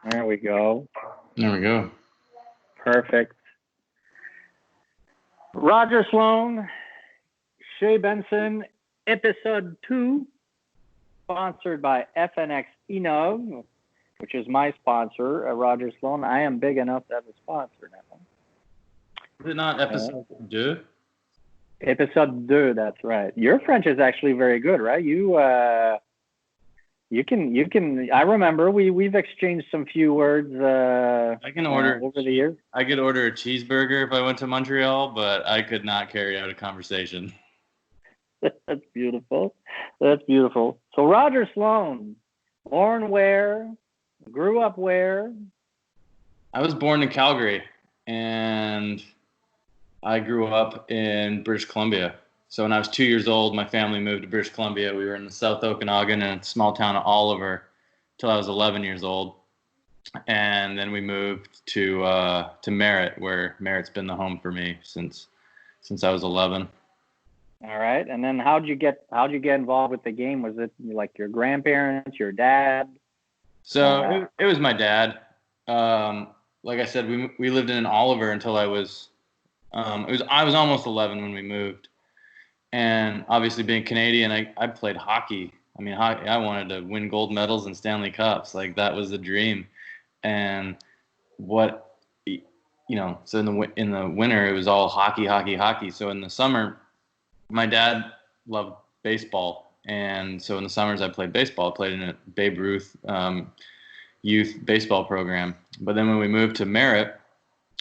There we go. There we go. Perfect. Roger Sloan, Chez Benson, episode 2, sponsored by FNX Inov, which is my sponsor, Roger Sloan. I am big enough to have a sponsor now. Is it not episode 2? Episode 2, that's right. Your French is actually very good, right? You can. I remember we've exchanged some few words. I can order over the years. I could order a cheeseburger if I went to Montreal, but I could not carry out a conversation. That's beautiful. That's beautiful. So Roger Sloan, born where? Grew up where? I was born in Calgary, and I grew up in British Columbia. So when I was 2 years old, my family moved to British Columbia. We were in the South Okanagan in a small town of Oliver till I was 11 years old. And then we moved to Merritt, where Merritt's been the home for me since I was 11. All right. And then how'd you get involved with the game? Was it like your grandparents, your dad? So it was my dad. Like I said, we lived in Oliver until I was almost 11 when we moved. And obviously being Canadian, I played hockey. I mean, I wanted to win gold medals and Stanley Cups. Like, that was the dream. And so in the winter, it was all hockey, hockey, hockey. So in the summer, my dad loved baseball. And so in the summers, I played baseball. I played in a Babe Ruth youth baseball program. But then when we moved to Merritt,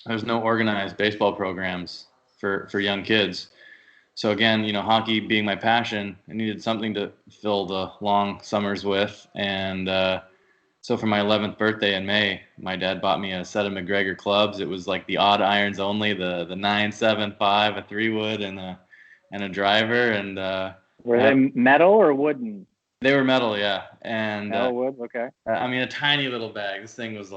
there was no organized baseball programs for young kids. So again, hockey being my passion, I needed something to fill the long summers with. And so for my 11th birthday in May, my dad bought me a set of McGregor clubs. It was like the odd irons only, the 975, a 3-wood, and a driver. And were they metal or wooden? They were metal, yeah. And metal wood, okay. I mean, a tiny little bag. This thing was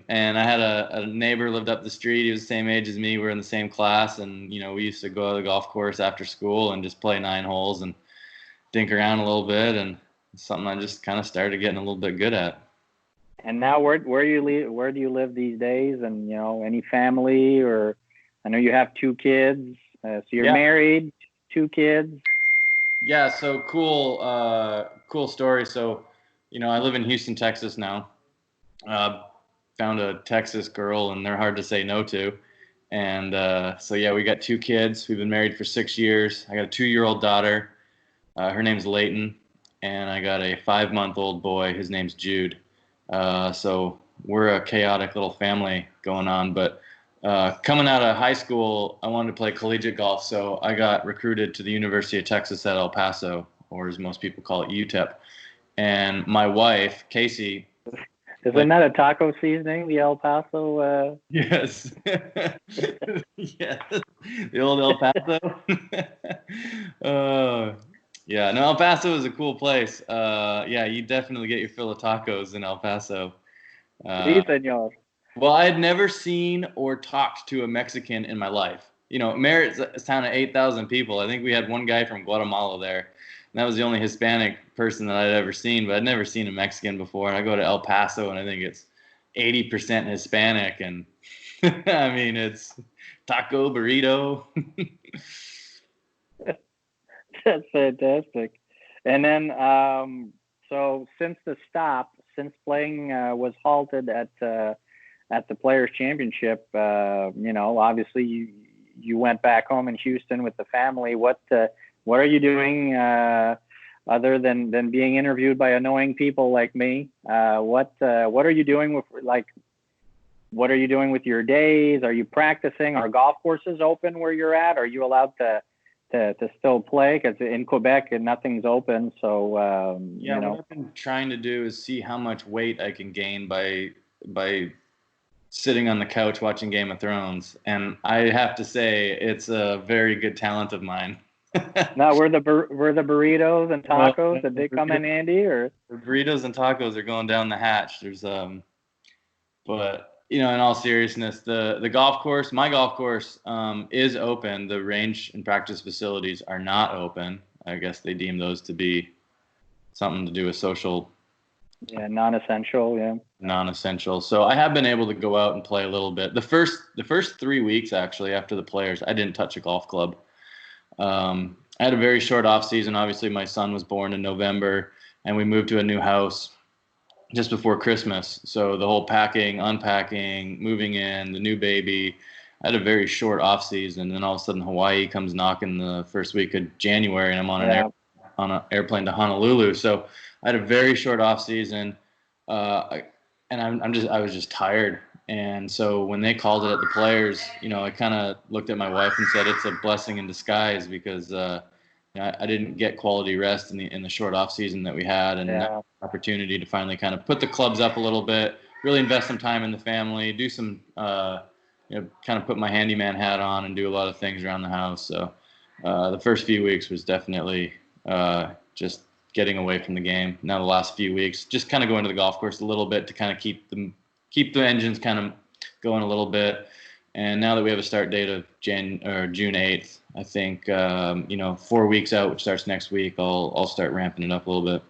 and I had a neighbor lived up the street. He was the same age as me. We were in the same class, and we used to go to the golf course after school and just play 9 holes and dink around a little bit. And it's something I just kind of started getting a little bit good at. And now, where do you live these days? And any family, or I know you have 2 kids. So you're married, 2 kids. Yeah. So cool story. So I live in Houston, Texas now. Found a Texas girl, and they're hard to say no to. And so we got 2 kids. We've been married for 6 years. I got a 2-year-old daughter. Her name's Layton, and I got a 5-month-old boy. His name's Jude. So we're a chaotic little family going on. But coming out of high school, I wanted to play collegiate golf, so I got recruited to the University of Texas at El Paso, or as most people call it, UTEP. And my wife, Casey. Isn't that a taco seasoning, the El Paso? Yes. Yeah. The old El Paso. Yeah. No, El Paso is a cool place. You definitely get your fill of tacos in El Paso. Sí, señor. Well, I had never seen or talked to a Mexican in my life. Merritt's a town of 8,000 people. I think we had one guy from Guatemala there. And that was the only Hispanic person that I'd ever seen, but I'd never seen a Mexican before. And I go to El Paso, and I think it's 80% Hispanic. And I mean, it's taco, burrito. That's fantastic. And then, so since playing was halted at the Players Championship, obviously you went back home in Houston with the family. What are you doing other than being interviewed by annoying people like me? What are you doing with your days? Are you practicing? Are golf courses open where you're at? Are you allowed to still play? Because in Quebec nothing's open. So what I've been trying to do is see how much weight I can gain by sitting on the couch watching Game of Thrones, and I have to say it's a very good talent of mine. Now, were the burritos and tacos, did they come in handy, or? The burritos and tacos are going down the hatch. There's but in all seriousness, the golf course, my golf course, is open. The range and practice facilities are not open. I guess they deem those to be something to do with social Yeah, non-essential. Yeah. Non-essential. So I have been able to go out and play a little bit. The first 3 weeks actually after the players, I didn't touch a golf club. I had a very short off season. Obviously, my son was born in November, and we moved to a new house just before Christmas. So the whole packing, unpacking, moving in, the new baby. I had a very short off season, and then all of a sudden Hawaii comes knocking the first week of January, and I'm Yeah. on an airplane to Honolulu. So I had a very short off season, and I was just tired. And so when they called it at the players, I kind of looked at my wife and said it's a blessing in disguise because I didn't get quality rest in the short off season that we had, and that Yeah. opportunity to finally kind of put the clubs up a little bit, really invest some time in the family, do some kind of put my handyman hat on and do a lot of things around the house. So the first few weeks was definitely just getting away from the game. Now the last few weeks, just kind of going to the golf course a little bit to kind of keep the engines kind of going a little bit. And now that we have a start date of June 8th, I think 4 weeks out, which starts next week, I'll start ramping it up a little bit.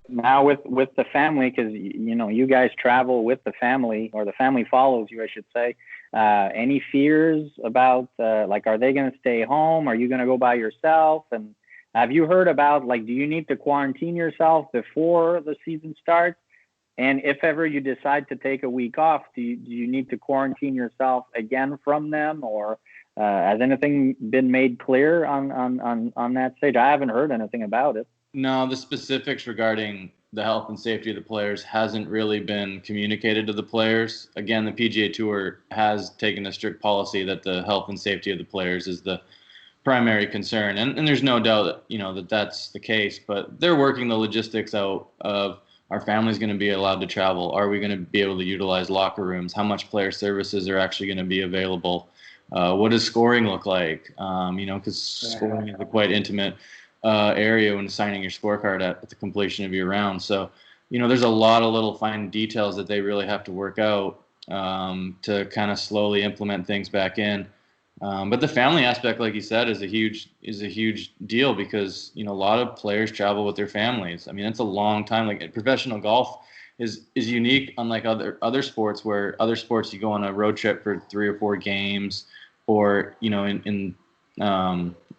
Now with the family, because you guys travel with the family, or the family follows you, I should say. Any fears about like, are they going to stay home? Are you going to go by yourself? And have you heard about, like, do you need to quarantine yourself before the season starts? And if ever you decide to take a week off, do you need to quarantine yourself again from them, or has anything been made clear on that stage? I haven't heard anything about it. No, the specifics regarding the health and safety of the players hasn't really been communicated to the players. Again, the PGA Tour has taken a strict policy that the health and safety of the players is the primary concern, and there's no doubt that that's the case. But they're working the logistics out of, our family's going to be allowed to travel. Are we going to be able to utilize locker rooms? How much player services are actually going to be available? What does scoring look like? Because scoring is a quite intimate area when signing your scorecard at the completion of your round. So, there's a lot of little fine details that they really have to work out to kind of slowly implement things back in. But the family aspect, like you said, is a huge deal because a lot of players travel with their families. I mean, it's a long time. Like, professional golf is unique, unlike other sports, where other sports you go on a road trip for 3 or 4 games, or in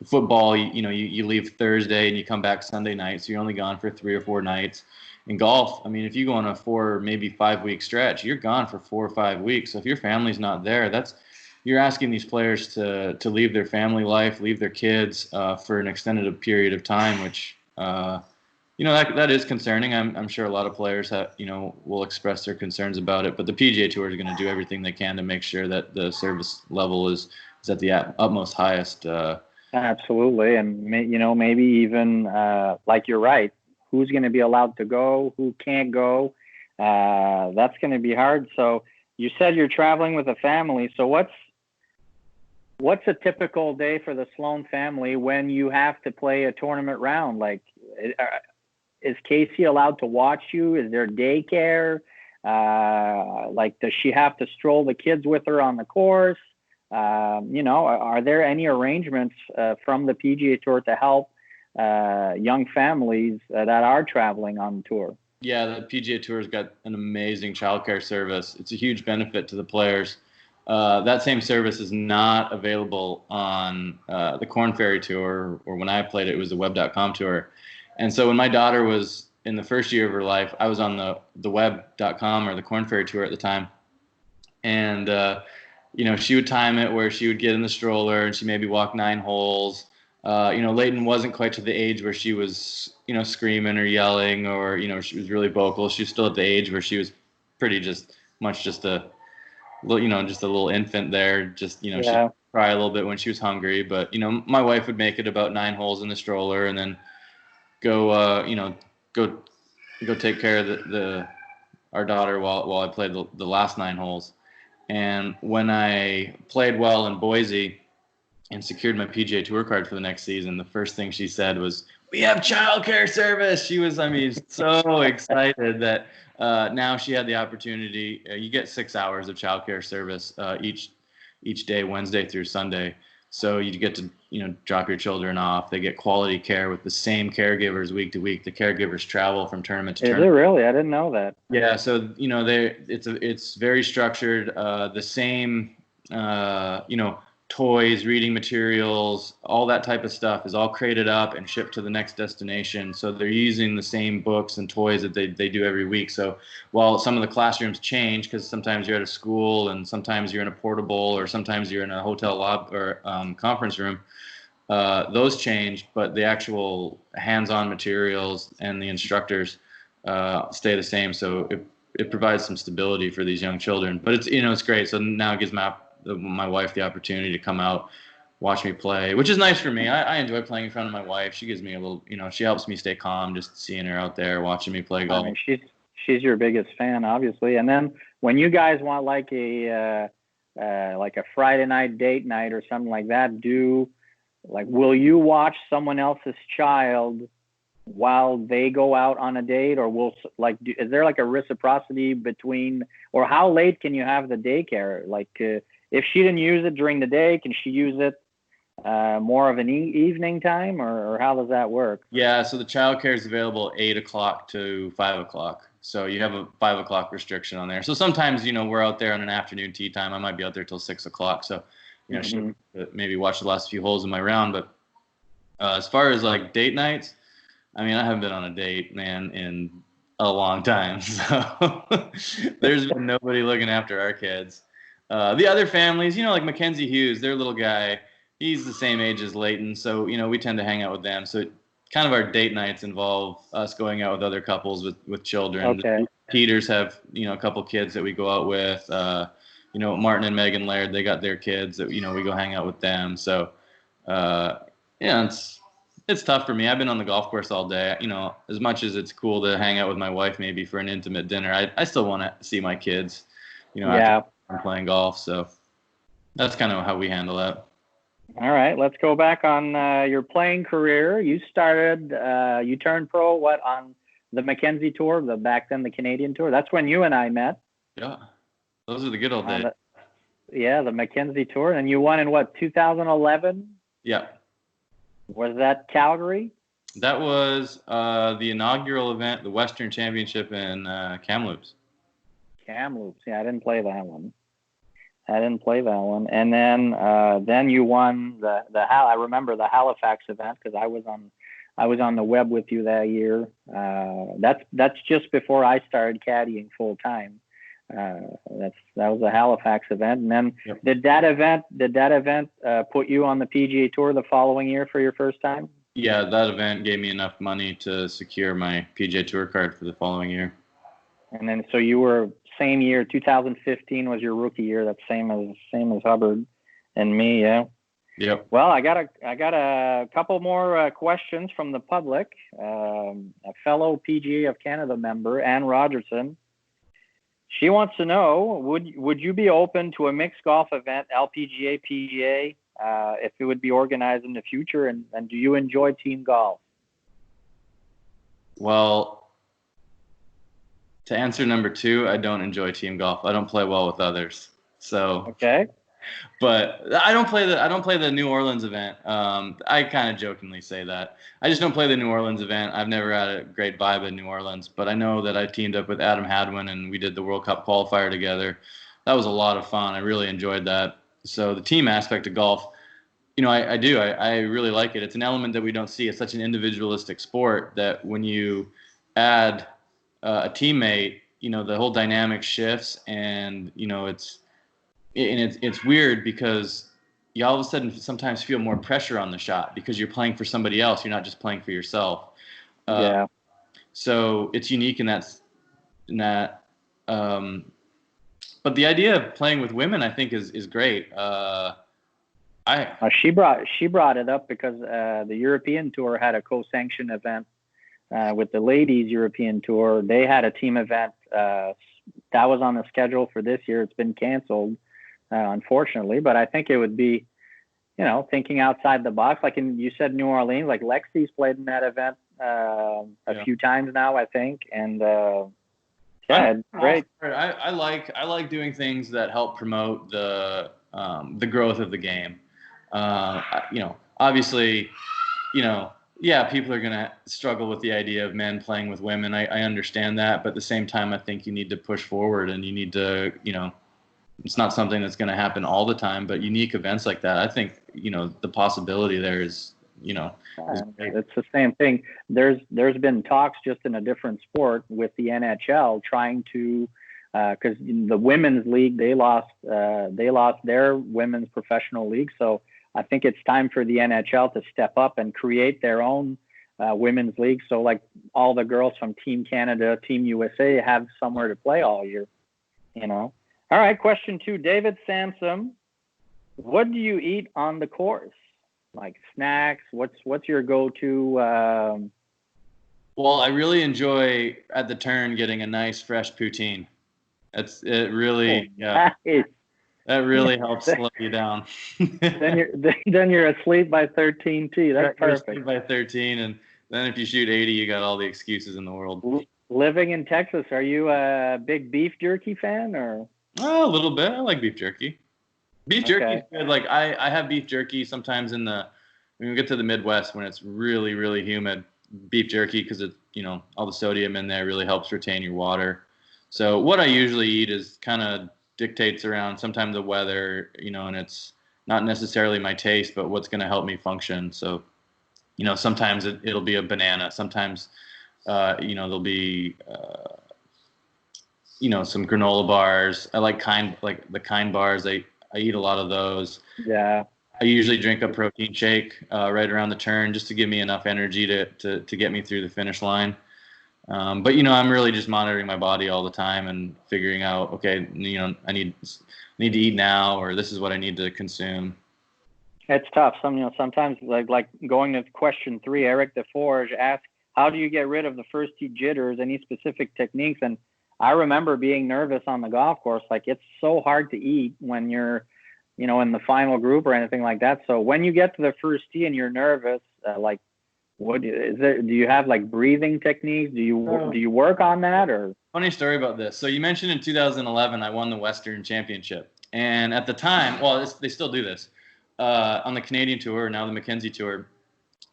football, you leave Thursday and you come back Sunday night, so you're only gone for 3 or 4 nights. In golf, I mean, if you go on a 4, maybe 5 week stretch, you're gone for 4 or 5 weeks. So if your family's not there, you're asking these players to leave their family life, leave their kids for an extended period of time, which that is concerning. I'm sure a lot of players will express their concerns about it, but the PGA Tour is going to do everything they can to make sure that the service level is at the utmost highest. Absolutely, and maybe even like, you're right. Who's going to be allowed to go? Who can't go? That's going to be hard. So you said you're traveling with a family. So what's a typical day for the Sloan family when you have to play a tournament round? Like, is Casey allowed to watch you? Is there daycare? Like, does she have to stroll the kids with her on the course? Are there any arrangements from the PGA Tour to help young families that are traveling on tour? Yeah, the PGA Tour has got an amazing childcare service. It's a huge benefit to the players. That same service is not available on the Corn Ferry Tour, or when I played it was the Web.com Tour. And so when my daughter was in the first year of her life, I was on the Web.com or the Corn Ferry Tour at the time. And she would time it where she would get in the stroller and she maybe walk 9 holes. Leighton wasn't quite to the age where she was, screaming or yelling, or, she was really vocal. She was still at the age where she was pretty just a little infant there. Just, Yeah. she'd cry a little bit when she was hungry. But, my wife would make it about 9 holes in the stroller and then go take care of our daughter while I played the last 9 holes. And when I played well in Boise and secured my PGA Tour card for the next season, the first thing she said was, "We have childcare service." She was, so excited that now she had the opportunity. You get 6 hours of childcare service each day, Wednesday through Sunday. So you get to, drop your children off. They get quality care with the same caregivers week to week. The caregivers travel from tournament to Is it tournament. really? I didn't know that. Yeah, so it's very structured. The same, toys, reading materials, all that type of stuff is all crated up and shipped to the next destination. So they're using the same books and toys that they do every week. So while some of the classrooms change, because sometimes you're at a school and sometimes you're in a portable or sometimes you're in a hotel lobby or conference room, those change, but the actual hands-on materials and the instructors stay the same. So it provides some stability for these young children. But it's great. So now it gives my wife the opportunity to come out, watch me play, which is nice for me. I enjoy playing in front of my wife. She gives me a little, she helps me stay calm just seeing her out there watching me play golf. I mean, she's your biggest fan, obviously. And then when you guys want like a Friday night date night or something like that, will you watch someone else's child while they go out on a date, or is there like a reciprocity between, or how late can you have the daycare? Like, if she didn't use it during the day, can she use it more of an evening time, or how does that work? Yeah, so the childcare is available 8 o'clock to 5 o'clock. So you have a 5 o'clock restriction on there. So sometimes, we're out there on an afternoon tea time. I might be out there till 6 o'clock. So, she'll maybe watch the last few holes in my round. But as far as like date nights, I mean, I haven't been on a date, man, in a long time. So there's been nobody looking after our kids. The other families, like Mackenzie Hughes, their little guy, he's the same age as Leighton. So, we tend to hang out with them. So kind of our date nights involve us going out with other couples with children. Okay. Peters have, a couple kids that we go out with. Martin and Megan Laird, they got their kids that, we go hang out with them. So, it's tough for me. I've been on the golf course all day. As much as it's cool to hang out with my wife maybe for an intimate dinner, I still want to see my kids, after I'm playing golf. So that's kind of how we handle that. All right, let's go back on your playing career. You turned pro, on the Mackenzie Tour, back then the Canadian Tour. That's when you and I met. Yeah, those are the good old days. The Mackenzie Tour. And you won in 2011? Yeah. Was that Calgary? That was the inaugural event, the Western Championship in Kamloops. Kamloops. Yeah, I didn't play that one. And then you won I remember the Halifax event because I was on the web with you that year. That's just before I started caddying full time. That was a Halifax event. And then did that event put you on the PGA Tour the following year for your first time? Yeah, that event gave me enough money to secure my PGA Tour card for the following year. And then so you were same year, 2015 was your rookie year. That's same as Hubbard and me. Yeah. Yep. Well, I got a couple more questions from the public. A fellow PGA of Canada member, Ann Rogerson. She wants to know, would you be open to a mixed golf event, LPGA, PGA, if it would be organized in the future? And do you enjoy team golf? Well, to answer number 2, I don't enjoy team golf. I don't play well with others. So okay. But I don't play the New Orleans event. I kind of jokingly say that. I just don't play the New Orleans event. I've never had a great vibe in New Orleans, but I know that I teamed up with Adam Hadwin and we did the World Cup qualifier together. That was a lot of fun. I really enjoyed that. So the team aspect of golf, I do. I really like it. It's an element that we don't see. It's such an individualistic sport that when you add a teammate, the whole dynamic shifts, and it's weird because you all of a sudden sometimes feel more pressure on the shot because you're playing for somebody else. You're not just playing for yourself. So it's unique in that. But the idea of playing with women, I think, is great. She brought it up because the European Tour had a co-sanction event with the ladies European Tour. They had a team event that was on the schedule for this year. It's been canceled. Unfortunately, but I think it would be, thinking outside the box. Like you said, New Orleans, like Lexi's played in that event a few times now, I think, and great. I like doing things that help promote the growth of the game. Obviously, yeah, people are going to struggle with the idea of men playing with women. I understand that. But at the same time, I think you need to push forward and you need to, it's not something that's going to happen all the time, but unique events like that, I think, the possibility there is, is great. It's the same thing. There's been talks just in a different sport with the NHL trying to, because the women's league, they lost their women's professional league. So I think it's time for the NHL to step up and create their own women's league. So like all the girls from Team Canada, Team USA have somewhere to play all year, All right, question 2, David Sansom. What do you eat on the course? Like snacks? What's your go-to? Well, I really enjoy at the turn getting a nice fresh poutine. It really, yeah. Nice. That really helps slow you down. then you're asleep by 13 tee. That's perfect. You're asleep by 13, and then if you shoot 80, you got all the excuses in the world. Living in Texas, are you a big beef jerky fan or? Oh, a little bit. I like beef jerky. Beef jerky is good. Like I have beef jerky sometimes when we get to the Midwest when it's really, really humid. Beef jerky, because it, all the sodium in there really helps retain your water. So what I usually eat is kind of dictates around sometimes the weather, and it's not necessarily my taste, but what's going to help me function. So, sometimes it'll be a banana. Sometimes, there'll be, some granola bars. I like the Kind bars. I eat a lot of those. Yeah. I usually drink a protein shake right around the turn just to give me enough energy to get me through the finish line. But I'm really just monitoring my body all the time and figuring out, okay, I need to eat now, or this is what I need to consume. It's tough. Sometimes like going to question 3, Eric DeForge asked, how do you get rid of the first tee jitters? Any specific techniques? And I remember being nervous on the golf course. Like it's so hard to eat when you're, in the final group or anything like that. So when you get to the first tee and you're nervous, what is there? Do you have like breathing techniques? Do you work on that or? Funny story about this. So you mentioned in 2011 I won the Western Championship, and at the time, they still do this on the Canadian Tour, now the Mackenzie Tour.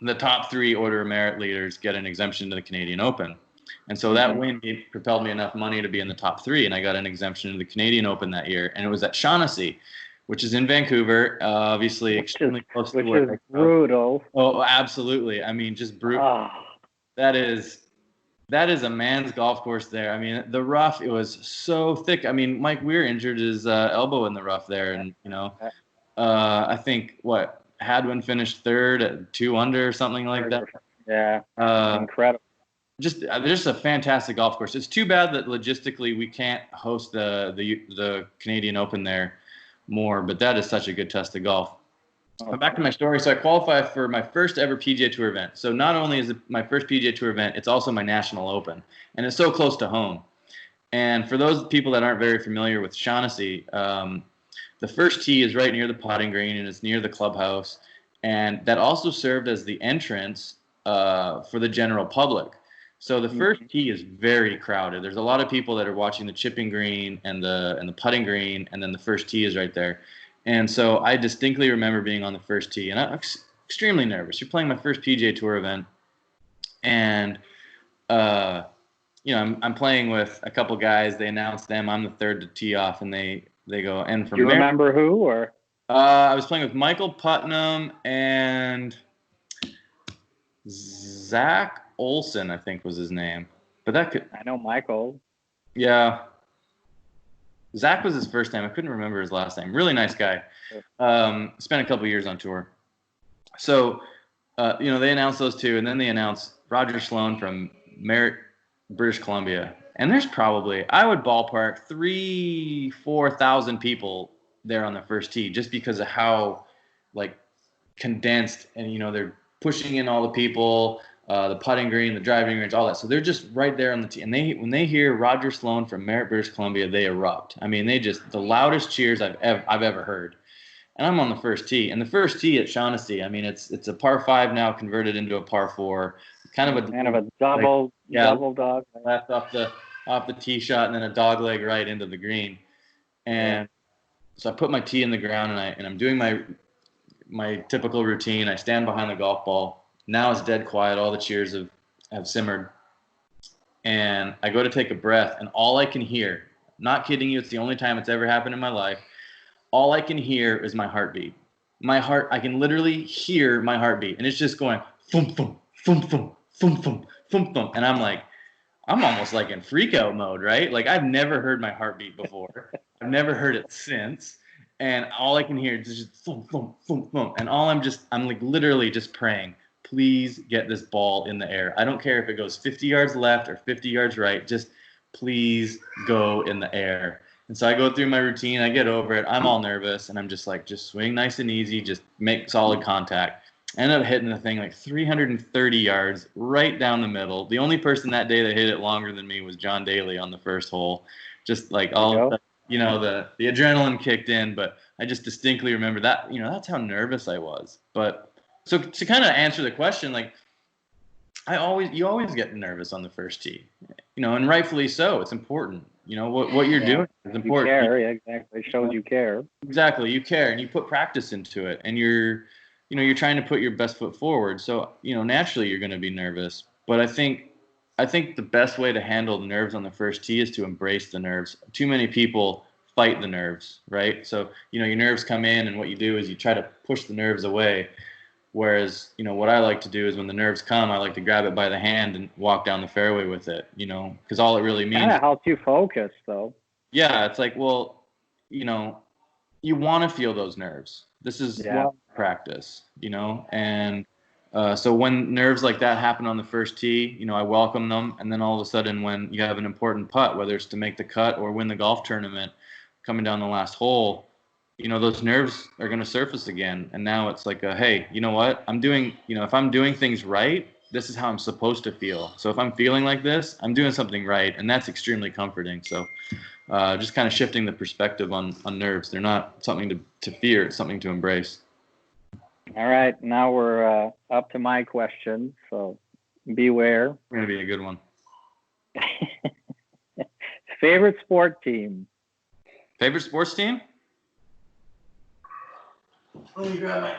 The top 3 Order of Merit leaders get an exemption to the Canadian Open, and so that win propelled me enough money to be in the top 3, and I got an exemption to the Canadian Open that year, and it was at Shaughnessy, which is in Vancouver, obviously extremely close to where. Which is brutal. Oh, absolutely. I mean, just brutal. Oh. That is a man's golf course there. I mean, the rough, it was so thick. I mean, Mike Weir injured his elbow in the rough there, and I think Hadwin finished 3rd at 2 under or something like that. Yeah, incredible. Just a fantastic golf course. It's too bad that logistically we can't host the Canadian Open there more, but that is such a good test of golf. But back to my story. So I qualified for my first ever PGA Tour event. So not only is it my first PGA Tour event, it's also my National Open, and it's so close to home. And for those people that aren't very familiar with Shaughnessy, the first tee is right near the putting green, and it's near the clubhouse, and that also served as the entrance for the general public. So the first tee is very crowded. There's a lot of people that are watching the chipping green and the putting green, and then the first tee is right there. And so I distinctly remember being on the first tee, and I'm extremely nervous. You're playing my first PGA Tour event, and I'm playing with a couple guys. They announced them. I'm the third to tee off, and they go. And from do you remember who or? I was playing with Michael Putnam and Zach Olson, I think was his name. But I know Michael. Yeah. Zach was his first name. I couldn't remember his last name. Really nice guy. Spent a couple years on tour. So, they announced those two, and then they announced Roger Sloan from Merritt, British Columbia. And there's probably, I would ballpark 3,000-4,000 people there on the first tee, just because of how condensed, and they're pushing in all the people, the putting green, the driving range, all that. So they're just right there on the tee. And when they hear Roger Sloan from Merritt, British Columbia, they erupt. I mean, the loudest cheers I've ever heard. And I'm on the first tee. And the first tee at Shaughnessy, I mean, it's a par 5 now converted into a par 4. Kind of a double dog. Left off the tee shot, and then a dog leg right into the green. And so I put my tee in the ground, and I'm doing my my typical routine. I stand behind the golf ball. Now it's dead quiet. All the cheers have simmered. And I go to take a breath, and all I can hear, not kidding you, it's the only time it's ever happened in my life, all I can hear is my heartbeat. My heart, I can literally hear my heartbeat, and it's just going thump, thump, thump, thump, thump, thump, thump, thump. And I'm like, I'm almost like in freak out mode, right? Like I've never heard my heartbeat before. I've never heard it since. And all I can hear is just thump, thump, thump, thump. And I'm like literally just praying, please get this ball in the air. I don't care if it goes 50 yards left or 50 yards right. Just please go in the air. And so I go through my routine. I get over it. I'm all nervous. And I'm just like, just swing nice and easy. Just make solid contact. I ended up hitting the thing like 330 yards right down the middle. The only person that day that hit it longer than me was John Daly on the first hole. Just like all, the adrenaline kicked in. But I just distinctly remember that, that's how nervous I was. But so to kind of answer the question, like you always get nervous on the first tee, and rightfully so. It's important. What you're doing is important. You care, exactly. It shows you care. Exactly, you care, and you put practice into it, and you're trying to put your best foot forward. So naturally you're going to be nervous. But I think the best way to handle the nerves on the first tee is to embrace the nerves. Too many people fight the nerves, right? So your nerves come in, and what you do is you try to push the nerves away. Whereas, what I like to do is when the nerves come, I like to grab it by the hand and walk down the fairway with it, because all it really means. Kind of helps you focus, though. Yeah, it's like, well, you want to feel those nerves. This is practice, and so when nerves like that happen on the first tee, I welcome them. And then all of a sudden, when you have an important putt, whether it's to make the cut or win the golf tournament, coming down the last hole, those nerves are going to surface again. And now it's like, hey, you know what? If I'm doing things right, this is how I'm supposed to feel. So if I'm feeling like this, I'm doing something right. And that's extremely comforting. So just kind of shifting the perspective on nerves. They're not something to fear. It's something to embrace. All right. Now we're up to my question. So beware. Going to be a good one. Favorite sport team? Favorite sports team? Let me grab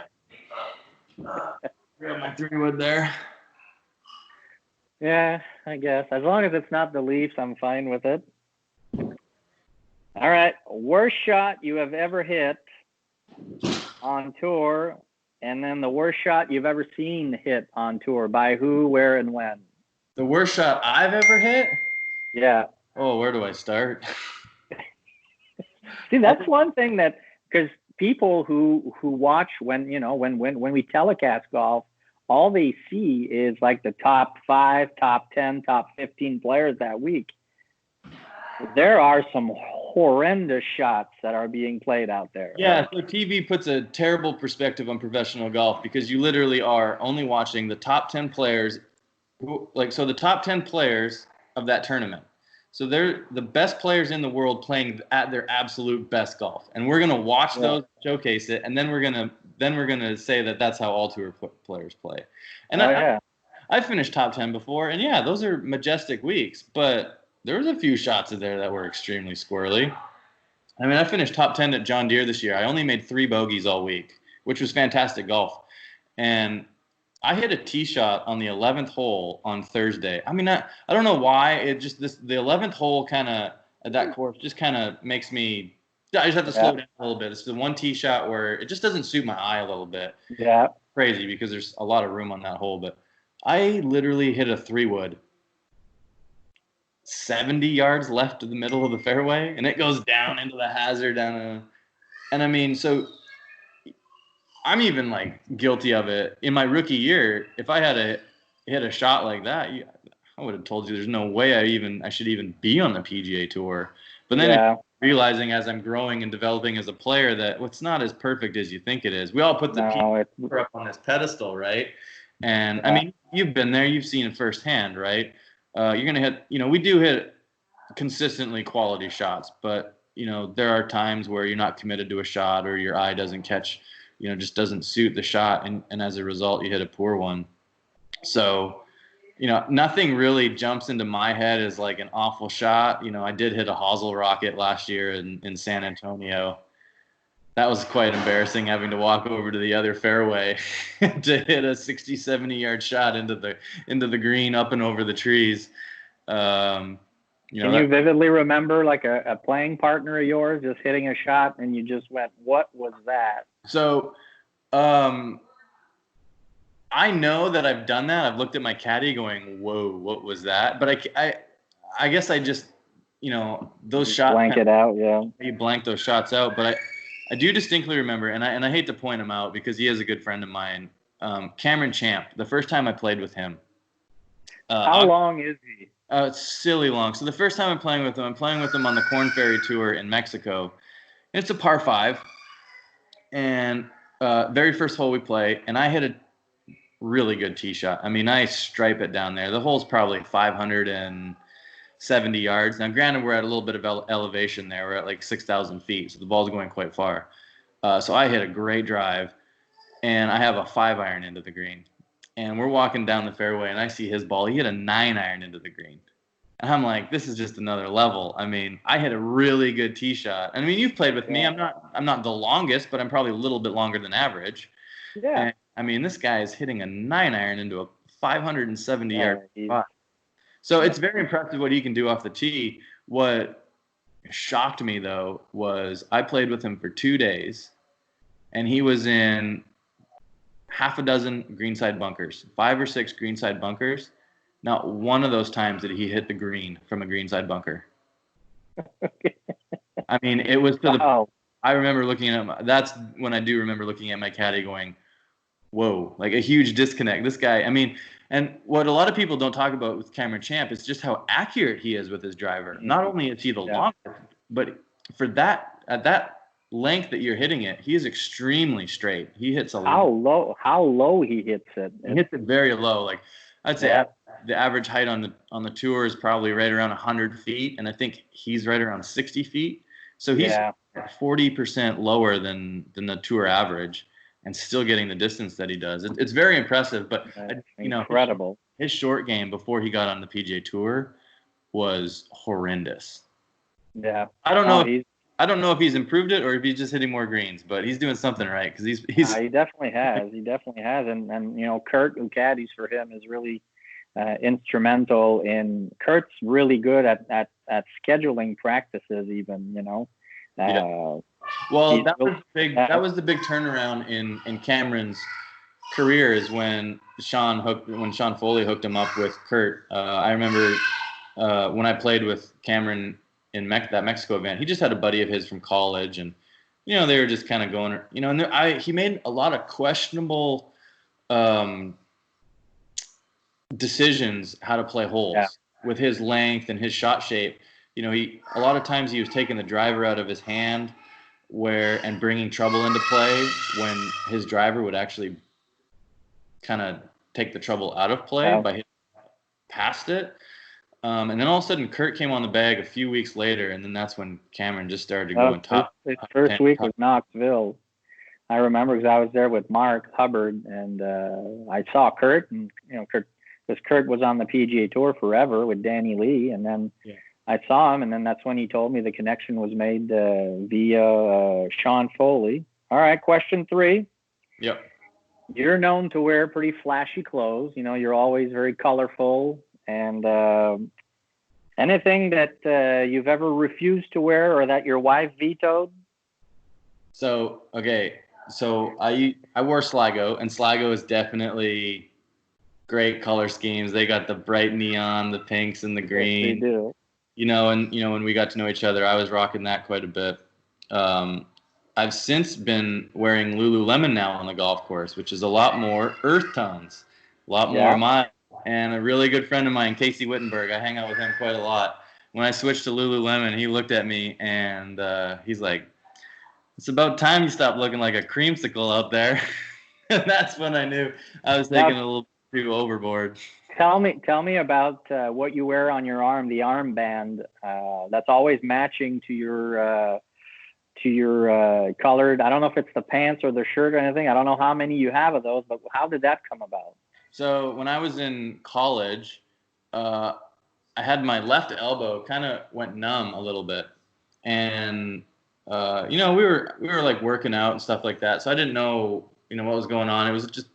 my 3-wood there. Yeah, I guess. As long as it's not the Leafs, I'm fine with it. All right. Worst shot you have ever hit on tour, and then the worst shot you've ever seen hit on tour. By who, where, and when? The worst shot I've ever hit? Yeah. Oh, where do I start? See, that's one thing that, because people who watch when we telecast golf, all they see is like the top 5, top 10, top 15 players that week. There are some horrendous shots that are being played out there. Yeah, so TV puts a terrible perspective on professional golf because you literally are only watching the top 10 players, the top 10 players of that tournament. So they're the best players in the world playing at their absolute best golf, and we're gonna watch those, showcase it, and then we're gonna say that that's how all tour players play. And I finished top 10 before, and those are majestic weeks, but there was a few shots in there that were extremely squirrely. I mean, I finished top 10 at John Deere this year. I only made 3 bogeys all week, which was fantastic golf, and I hit a tee shot on the 11th hole on Thursday. I mean, I don't know why. The 11th hole kind of at that course just kind of makes me. I just have to slow down a little bit. It's the one tee shot where it just doesn't suit my eye a little bit. Yeah. Crazy because there's a lot of room on that hole, but I literally hit a 3-wood. 70 yards left of the middle of the fairway, and it goes down into the hazard and I mean, so. I'm even like guilty of it. In my rookie year, if I had hit a shot like that, I would have told you there's no way I should even be on the PGA Tour. But then realizing as I'm growing and developing as a player that it's not as perfect as you think it is. We all put the PGA Tour up on this pedestal, right? And I mean, you've been there, you've seen it firsthand, right? You're gonna hit. We do hit consistently quality shots, but there are times where you're not committed to a shot or your eye doesn't catch. Just doesn't suit the shot, and as a result, you hit a poor one. So, nothing really jumps into my head as like an awful shot. I did hit a hosel rocket last year in San Antonio, That was quite embarrassing, having to walk over to the other fairway to hit a 60, 70-yard shot into the green up and over the trees. Um, Can you vividly remember like a playing partner of yours just hitting a shot and you just went, "What was that?" So, I know that I've done that. I've looked at my caddy going, "Whoa, what was that?" But I guess I just, those shots blank it out, yeah. You blank those shots out. But I do distinctly remember, and I hate to point him out because he is a good friend of mine. Cameron Champ. The first time I played with him. How long is he? It's silly long. So the first time I'm playing with him on the Corn Ferry Tour in Mexico. It's a par 5, and very first hole we play, and I hit a really good tee shot. I mean, I stripe it down there. The hole's probably 570 yards. Now, granted, we're at a little bit of elevation there. We're at like 6,000 feet, so the ball's going quite far. So I hit a great drive, and I have a 5-iron into the green. And we're walking down the fairway, and I see his ball. He hit a 9-iron into the green. And I'm like, this is just another level. I mean, I hit a really good tee shot. And I mean, you've played with me. I'm not the longest, but I'm probably a little bit longer than average. Yeah. And, I mean, this guy is hitting a 9-iron into a 570-yard spot. So it's very impressive what he can do off the tee. What shocked me, though, was I played with him for 2 days, and he was in half a dozen greenside bunkers, 5 or 6 greenside bunkers. Not one of those times did he hit the green from a greenside bunker. I mean, it was to the. I remember looking at him. That's when I do remember looking at my caddy going, "Whoa!" Like a huge disconnect. This guy. I mean, and what a lot of people don't talk about with Cameron Champ is just how accurate he is with his driver. Not only is he the longest, but for that at that length that you're hitting it, he is extremely straight. He hits a how low he hits it. He hits it very low. Like I'd say the average height on the tour is probably right around 100 feet, and I think he's right around 60 feet. So he's 40% lower than the tour average, and still getting the distance that he does. It's very impressive. But incredible. His short game before he got on the PGA Tour was horrendous. Yeah, I don't know if he's improved it or if he's just hitting more greens, but he's doing something right because he's he definitely has. He definitely has, and Kurt, who caddies for him, is really instrumental in. Kurt's really good at scheduling practices, even. Well, that was big. That was the big turnaround in Cameron's career is when Sean Foley hooked him up with Kurt. I remember when I played with Cameron in that Mexico event. He just had a buddy of his from college, and they were just kind of going. And he made a lot of questionable decisions how to play holes with his length and his shot shape. A lot of times he was taking the driver out of his hand and bringing trouble into play when his driver would actually kind of take the trouble out of play by hitting past it. And then all of a sudden Kurt came on the bag a few weeks later, and then that's when Cameron just started going top. His first week was Knoxville. I remember because I was there with Mark Hubbard, and I saw Kurt, and Kurt was on the PGA Tour forever with Danny Lee, and then I saw him, and then that's when he told me the connection was made via Sean Foley. All right, question 3. Yep. You're known to wear pretty flashy clothes. You're always very colorful, and anything that you've ever refused to wear or that your wife vetoed? So I wore Sligo, and Sligo is definitely great color schemes. They got the bright neon, the pinks and the green. Yes, they do. When we got to know each other, I was rocking that quite a bit. I've since been wearing Lululemon now on the golf course, which is a lot more earth tones, a lot more mild. And a really good friend of mine, Casey Wittenberg, I hang out with him quite a lot. When I switched to Lululemon, he looked at me and he's like, "It's about time you stop looking like a creamsicle out there." And that's when I knew I was taking a little too overboard. Tell me about what you wear on your arm, the armband. That's always matching to your colored. I don't know if it's the pants or the shirt or anything. I don't know how many you have of those, but how did that come about? So when I was in college, I had my left elbow kind of went numb a little bit, and we were like working out and stuff like that. So I didn't know, what was going on. It was just,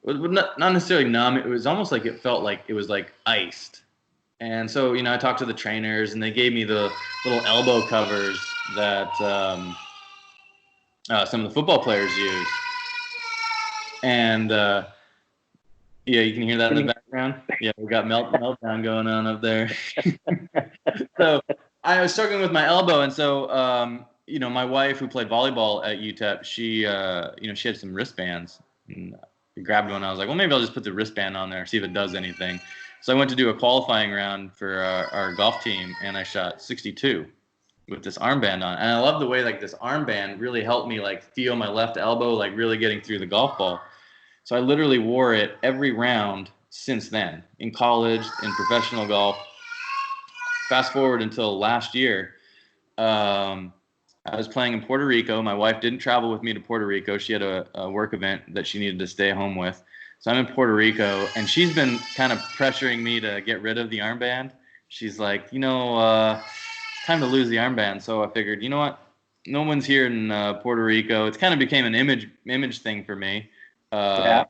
it was not necessarily numb. It was almost like it felt like it was like iced. And so, I talked to the trainers and they gave me the little elbow covers that some of the football players use. And yeah, you can hear that in the background. Yeah, we got meltdown going on up there. So I was struggling with my elbow, and so my wife who played volleyball at UTEP, she she had some wristbands. And I grabbed one. I was like, well, maybe I'll just put the wristband on there, see if it does anything. So I went to do a qualifying round for our golf team, and I shot 62 with this armband on. And I love the way like this armband really helped me like feel my left elbow like really getting through the golf ball. So I literally wore it every round since then, in college, in professional golf. Fast forward until last year, I was playing in Puerto Rico. My wife didn't travel with me to Puerto Rico. She had a work event that she needed to stay home with. So I'm in Puerto Rico, and she's been kind of pressuring me to get rid of the armband. She's like, time to lose the armband. So I figured, you know what? No one's here in Puerto Rico. It's kind of became an image thing for me. Yeah.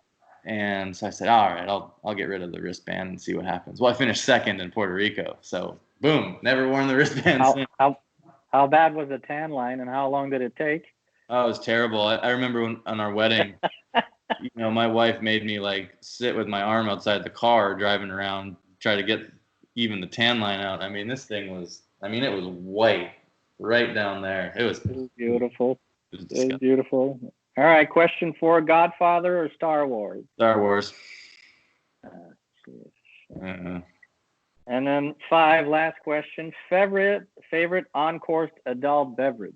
And so I said, all right, I'll get rid of the wristband and see what happens. Well, I finished second in Puerto Rico. So boom, never worn the wristband since. How bad was the tan line and how long did it take? Oh, it was terrible. I remember on our wedding, my wife made me like sit with my arm outside the car driving around, try to get even the tan line out. I mean, it was white right down there. It was beautiful. It was beautiful. All right, question 4, Godfather or Star Wars? Star Wars. And then 5, last question, favorite on-course adult beverage?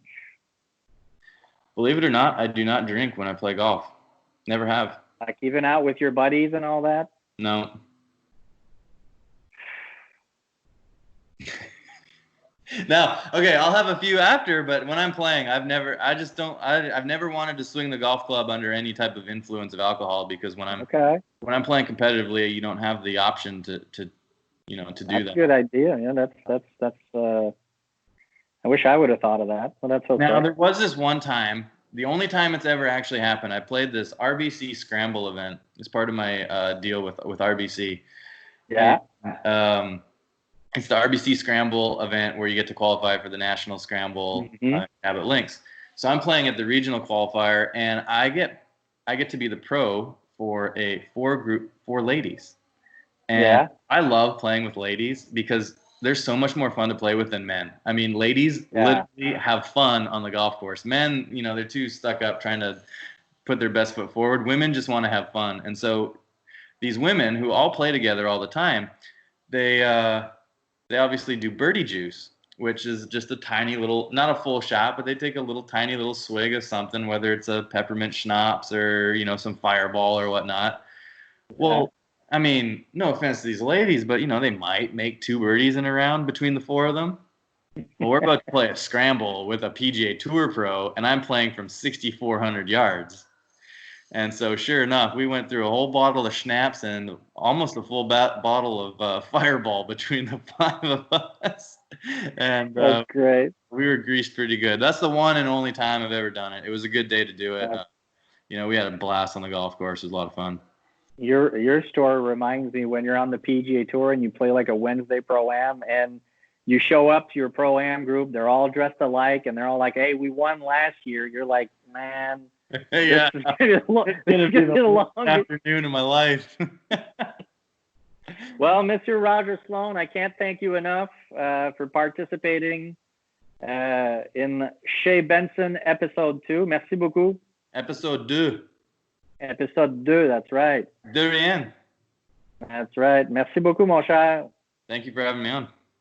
Believe it or not, I do not drink when I play golf. Never have. Like even out with your buddies and all that? No. Now, okay, I'll have a few after, but when I'm playing, I've never wanted to swing the golf club under any type of influence of alcohol, because when I'm playing competitively, you don't have the option to do that. That's a good idea. Yeah, that's I wish I would have thought of that. Well, that's okay. Now, there was this one time, the only time it's ever actually happened, I played this RBC Scramble event as part of my deal with RBC. Yeah. And, it's the RBC Scramble event where you get to qualify for the National Scramble Abbott Links. So I'm playing at the regional qualifier, and I get to be the pro for a 4 ladies. And I love playing with ladies because they're so much more fun to play with than men. I mean, ladies literally have fun on the golf course. Men, they're too stuck up trying to put their best foot forward. Women just want to have fun. And so these women who all play together all the time, they obviously do birdie juice, which is just a tiny little, not a full shot, but they take a tiny little swig of something, whether it's a peppermint schnapps or, some Fireball or whatnot. Well, I mean, no offense to these ladies, but, they might make 2 birdies in a round between the 4 of them. Well, we're about to play a scramble with a PGA Tour pro, and I'm playing from 6,400 yards. And so, sure enough, we went through a whole bottle of schnapps and almost a full bottle of Fireball between the 5 of us. And that's great. We were greased pretty good. That's the one and only time I've ever done it. It was a good day to do it. We had a blast on the golf course. It was a lot of fun. Your story reminds me when you're on the PGA Tour and you play like a Wednesday Pro-Am, and you show up to your Pro-Am group. They're all dressed alike, and they're all like, hey, we won last year. You're like, man. Yeah, this is going to be the longest afternoon of my life. Well, Mr. Roger Sloan, I can't thank you enough for participating in Chez Benson episode 2. Merci beaucoup. Episode 2. Episode 2, that's right. De rien. That's right. Merci beaucoup, mon cher. Thank you for having me on.